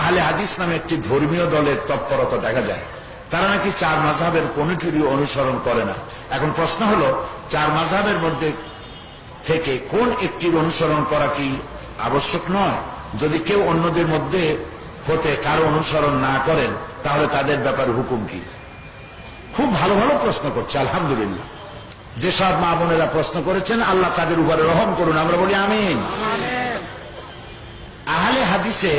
আহলে হাদিস নামে একটি ধর্মীয় দলের তৎপরতা দেখা যায়। তারা নাকি চার মাযহাবের কোনটিরই অনুসরণ করে না। এখন প্রশ্ন হলো, চার মাযহাবের মধ্যে থেকে কোন একটির অনুসরণ করা কি আবশ্যক নয়? যদি কেউ অন্যদের মধ্যে হতে কারো অনুসরণ না করেন, তাহলে তাদের ব্যাপারে হুকুম কি? খুব ভালো ভালো প্রশ্ন করছে, আলহামদুলিল্লাহ। যেসব মা বোনেরা প্রশ্ন করেছেন, আল্লাহ তাদের উপরে রহম করুন, আমরা বলি আমিন। আহলে হাদিসে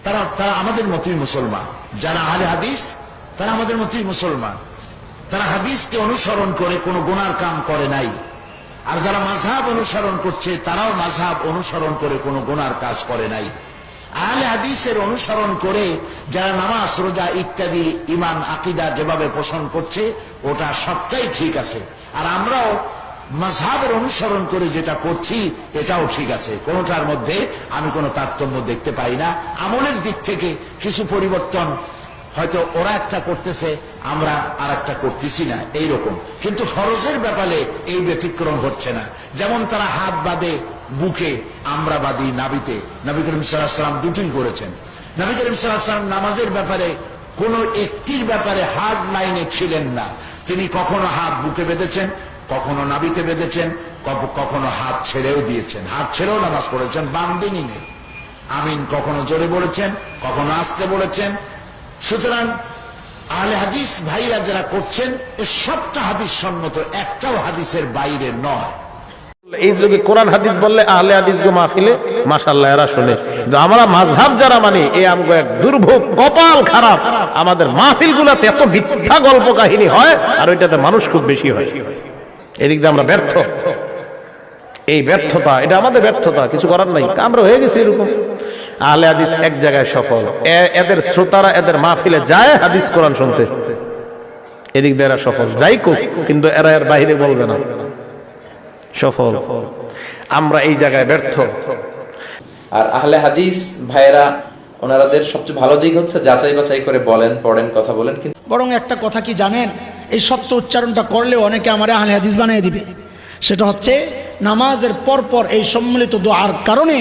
তারা আমাদের মতই মুসলমান। যারা আহলে হাদিস তারা আমাদের মতই মুসলমান। তারা হাদিসকে অনুসরণ করে কোনো গুনার কাম করে নাই। আর যারা মাযহাব অনুসরণ করছে, তারাও মাযহাব অনুসরণ করে কোনো গুনার কাজ করে নাই। আহলে হাদিসের অনুসরণ করে যারা নামাজ, রোজা ইত্যাদি ঈমান আকীদা যেভাবে পোষণ করছে, ওটা সবটাই ঠিক আছে। আর আমরাও মাযহাবের অনুসরণ করে যেটা করছি, এটাও ঠিক আছে। কোনটার মধ্যে আমি কোনো তারতম্য দেখতে পাই না। আমলের দিক থেকে কিছু পরিবর্তন, হয়তো ওরা একটা করতেছে, আমরা আর একটা করতেছি না, এইরকম। কিন্তু ফরজের ব্যাপারে এই ব্যতিক্রম হচ্ছে না। যেমন তারা হাত বাঁধে বুকে, আমরা বাঁধি নাভিতে। নবী করিম সাল্লাল্লাহু আলাইহি ওয়াসাল্লাম দুটোই করেছেন। নবী করিম সাল্লাল্লাহু আলাইহি ওয়াসাল্লাম নামাজের ব্যাপারে কোন একটির ব্যাপারে হার্ড লাইনে ছিলেন না। তিনি কখনো হাত বুকে বেঁধেছেন, কখনো নাভিতে বেঁধেছেন, কখনো হাত ছেড়েও দিয়েছেন। হাত ছেড়েও নামাজ পড়েছেন, বান্দিনি নেই। আমিন কখনো জোরে বলেছেন, কখনো আস্তে বলেছেন। সুতরাং আহলে হাদিস ভাইরা যারা করছেন, এ সবটা হাদিস সম্মত, একটাও হাদিসের বাইরে নয়। এই যুগে কোরআন হাদিস বললে আহলে হাদিস গো মাহফিলে মাশাআল্লাহ এরা শুনে। আমরা মাযহাব যারা মানি, এই আমগো এক দুর্ভোগ, কপাল খারাপ। আমাদের মাহফিলগুলোতে এত মিথ্যা গল্প কাহিনী হয়, আর ওইটাতে মানুষ খুব বেশি হয়। এদিক দিয়ে আমরা ব্যর্থ। এই ব্যর্থতা, এটা আমাদের ব্যর্থতা, কিছু করার নাই। আমরা হয়ে গেছি এরকম। আহলে হাদিস এক জায়গায় সফল, এদের শ্রোতারা এদের মাহফিলে যায় হাদিস কোরআন শুনতে, এদিক দিয়ে এরা সফল। যাই কোক, কিন্তু এরা এর বাইরে বলবে না সফল। আমরা এই জায়গায় ব্যর্থ। আর আহলে হাদিস ভাইয়েরা, ওনাদের সবচেয়ে ভালো দিক হচ্ছে যাচাই বাছাই করে বলেন, পড়েন, কথা বলেন। কিন্তু বরং একটা কথা কি জানেন, এই সত্য উচ্চারণটা করলে অনেকে আমার আহলে হাদিস বানিয়ে দিবে। সেটা হচ্ছে নামাজের পরপর এই সম্মিলিত দোয়ার কারণে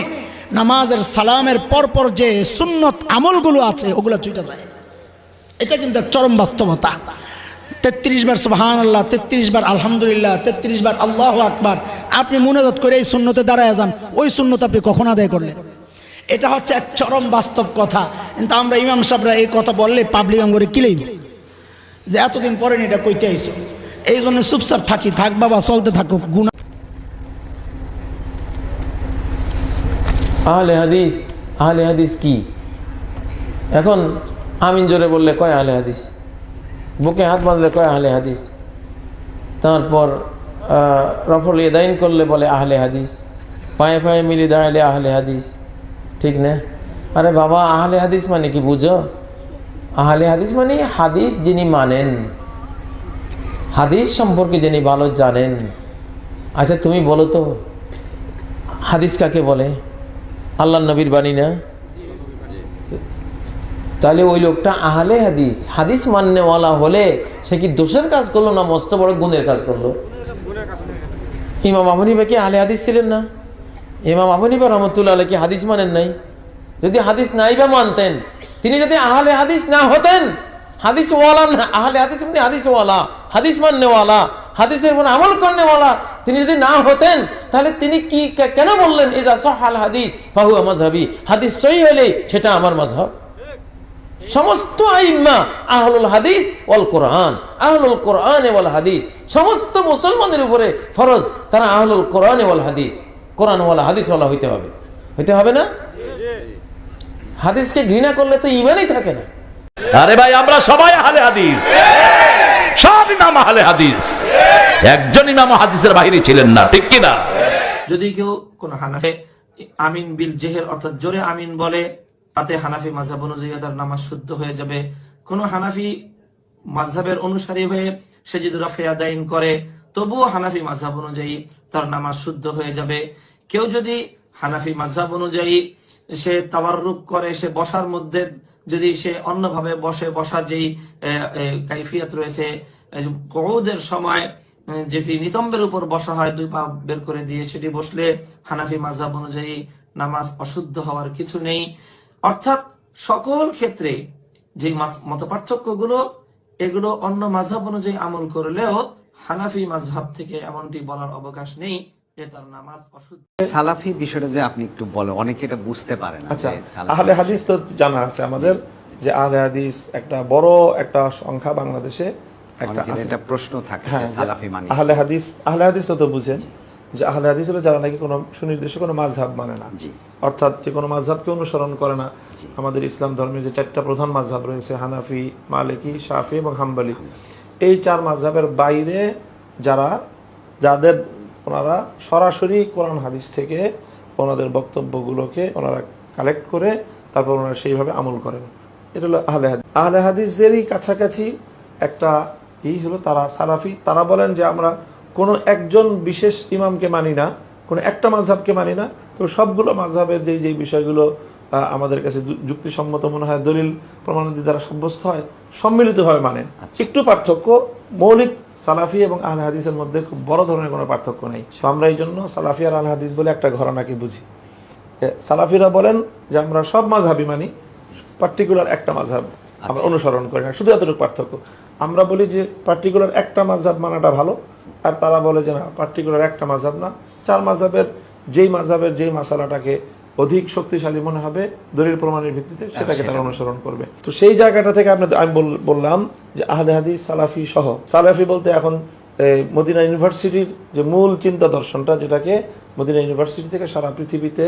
নামাজের সালামের পরপর যে সুন্নত আমলগুলো আছে, ওগুলো ছুটে যায়। এটা কিন্তু এক চরম বাস্তবতা। 33 বার সুবহানাল্লাহ, 33 বার আলহামদুলিল্লাহ, 33 বার আল্লাহু আকবার আপনি মুনাজাত করে এই সুন্নতে দাঁড়ায় যান, ওই সুন্নত আপনি কখন আদায় করলেন? এটা হচ্ছে এক চরম বাস্তব কথা। কিন্তু আমরা ইমাম সাহেবরা এই কথা বললে পাবলিক আঙ্গুরে কিলেই যে এতদিন পরে এটা কইতে আইছো, এই জন্য চুপচাপ থাকি, থাক বাবা, চলতে থাকুক। গুনাহ আহলে হাদিস, আহলে হাদিস কি? এখন আমিন জোরে বললে কয় আহলে হাদিস, বুকে হাত বাঁধলে কয় আহলে হাদিস, তারপর রফল ইয়াদাইন করলে বলে আহলে হাদিস, পায়ে পায়ে মিলি দাঁড়ালে আহলে হাদিস, ঠিক না? আরে বাবা, আহলে হাদিস মানে কি বুঝো? আহলে হাদিস মানে হাদিস যিনি মানেন, হাদিস সম্পর্কে যিনি ভালো জানেন। আচ্ছা তুমি বলো তো, হাদিস কাকে বলে? আল্লাহ নবীর বাণী না? তাহলে ওই লোকটা আহলে হাদিস, হাদিস মাননেওয়ালা হলে সে কি দোষের কাজ করলো না মস্ত বড় গুণের কাজ করলো? ইমাম আবু হানিফা কি আহলে হাদিস ছিলেন না? ইমাম আবু হানিফা রহমতুল্লাহ আলাইহি কি হাদিস মানেন নাই? যদি হাদিস নাই বা মানতেন, তিনি যদি আহলে হাদিস না হতেন, হাদিস ওয়ালা না, আহলে হাদিস মানে হাদিস ওয়ালা, হাদিস মাননেওয়ালা, হাদিসের উপর আমল করনেওয়ালা তিনি যদি না হতেন, তাহলে তিনি কি কেন বললেন ইজা সাহাল হাদিস ফাহুয়া মাযহাবি, হাদিস সহিহ হলে সেটা আমার মাযহাব? সমস্ত আইম্মা আহলুল হাদিস ওয়াল কোরআন, আহলুল কোরআন ওয়াল হাদিস, সমস্ত মুসলমানদের উপরে ফরজ তারা আহলুল কোরআন ওয়াল হাদিস, কোরআন ওয়ালা হাদিস ওয়ালা হইতে হবে। হইতে হবে না? হাদিসকে ঘৃণা করলে তো ঈমানই থাকে না। আরে ভাই, আমরা সবাই আহলে হাদিস, সব ইমাম আহলে হাদিস। একজন ইমাম হাদিসের বাইরে ছিলেন না, ঠিক কি না? যদি কেউ কোন হানাফি আমিন বিল জেহের অর্থাৎ জোরে আমিন বলে, তাতে হানাফি মাযহাব অনুযায়ী তার নামাজ শুদ্ধ হয়ে যাবে। কোন হানাফি মাযহাবের অনুসারী হয়ে সে যদি রফে আদাইন করে, তবুও হানাফি মাযহাব অনুযায়ী তার নামাজ শুদ্ধ হয়ে যাবে। কেউ যদি হানাফি মাযহাব অনুযায়ী সে তাওয়াররুক করে, সে বসার মধ্যে যদি সে অন্যভাবে বসে, বসার যেই কাইফিয়াত রয়েছে, কুউদের সময় যেটি নিতম্বের উপর বসা হয়, দুই পা বের করে দিয়ে সেটি বসলে হানাফি মাযহাব অনুযায়ী নামাজ অশুদ্ধ হওয়ার কিছু নেই। অর্থাৎ সকল ক্ষেত্রে যে মত পার্থক্যগুলো, এগুলো অন্য মাযহাব অনুযায়ী আমল করলেও হানাফি মাযহাব থেকে এমনটি বলার অবকাশ নেই যে তার নামাজ অশুদ্ধ। সালাফি বিষয়টা যে আপনি একটু বলো, অনেকে এটা বুঝতে পারে না। আচ্ছা, যে সালাফি- আহলে হাদিস তো জানা আছে আমাদের, যে আহলে হাদিস একটা বড় একটা সংখ্যা বাংলাদেশে একটা অনেকের আছে। এটা প্রশ্ন থাকে হ্যাঁ, যে সালাফি মানে আহলে হাদিস তো বুঝেন যে আহলে হাদিস হলো যারা নাকি কোনো সুনির্দিষ্ট কোনো মাযহাব মানে না, জি। অর্থাৎ যে কোনো মাযহাবকে অনুসরণ করে না। আমাদের ইসলাম ধর্মের যে 4টা প্রধান মাযহাব রয়েছে, হানাফি, মালিকি, শাফি এবং হাম্বলি, এই 4 মাযহাবের বাইরে যাদের ওনারা সরাসরি কোরআন হাদিস থেকে ওনাদের বক্তব্যগুলোকে ওনারা কালেক্ট করে তারপর ওনারা সেইভাবে আমল করেন, এটা হলো আহলে হাদিস। আহলে হাদিসেরই কাছাকাছি একটা হলো তারা সালাফি। তারা বলেন যে আমরা কোনো একজন বিশেষ ইমামকে মানি না, কোনো একটা মাযহাবকে মানি না, তো সবগুলো মাযহাবের যে বিষয়গুলো আমাদের কাছে যুক্তিসম্মত মনে হয়, দলিল প্রমাণাদি দ্বারা সাব্যস্ত হয়, সম্মিলিতভাবে মানেন। একটু পার্থক্য, মৌলিক সালাফি এবং আহলে হাদিসের মধ্যে খুব বড় ধরনের কোনো পার্থক্য নেই। তো আমরা এই জন্য সালাফি আর আহলে হাদিস বলে একটা ঘরানাকে বুঝি। সালাফিরা বলেন যে আমরা সব মাযহাবই মানি, পার্টিকুলার একটা মাযহাব আমরা অনুসরণ করি না, শুধু এতটুকু পার্থক্য। আমরা বলি যে পার্টিকুলার একটা মাযহাব মানাটা ভালো, আর তারা বলে যে না, পার্টিকুলার একটা মাযহাব না, 4 মাযহাবের যেই মাসালাটাকে অধিক শক্তিশালী মনে হবে দলিল প্রমাণের ভিত্তিতে সেটাকে তারা অনুসরণ করবে। তো সেই জায়গাটা থেকে আমি বললাম যে আহলে হাদিস সালাফি সহ, সালাফি বলতে এখন মদিনা ইউনিভার্সিটির যে মূল চিন্তা দর্শনটা, যেটাকে মদিনা ইউনিভার্সিটি থেকে সারা পৃথিবীতে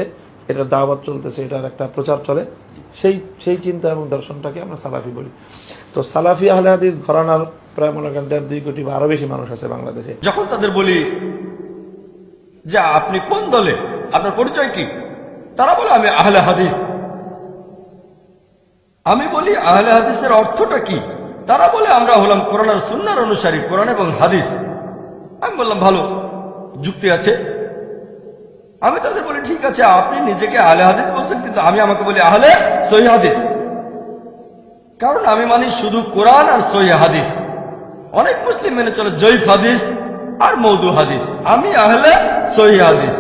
এটা দাওয়াত চলতেছে, এটার একটা প্রচার চলে, সেই চিন্তা এবং দর্শনটাকে আমরা সালাফি বলি। তো সালাফি আহলে হাদিস ঘরানার প্রায় মনে করেন 1.5-2 কোটি বা আরো বেশি মানুষ আছে বাংলাদেশে। যখন তাদের বলি যে আপনি কোন দলে, আপনার পরিচয় কি, তারা বলে আমি আহলে হাদিস। আমি বলি আহলে হাদিসের অর্থটা কি, তারা বলে আমরা হলাম কোরআন আর সুন্নাহর অনুসারী, কোরআন এবং হাদিস। আমি বললাম ভালো, যুক্তি আছে। আমি তাদের বলি ঠিক আছে, আপনি নিজেকে আহলে হাদিস বলছেন, কিন্তু আমি আমাকে বলি আহলে সহিহ হাদিস, কারণ আমি মানি শুধু কোরআন আর সহিহ হাদিস। অনেক মুসলিম মেনে চলে জয়ীফ হাদিস আর মওদু হাদিস, আমি আহলে সহিহ হাদিস।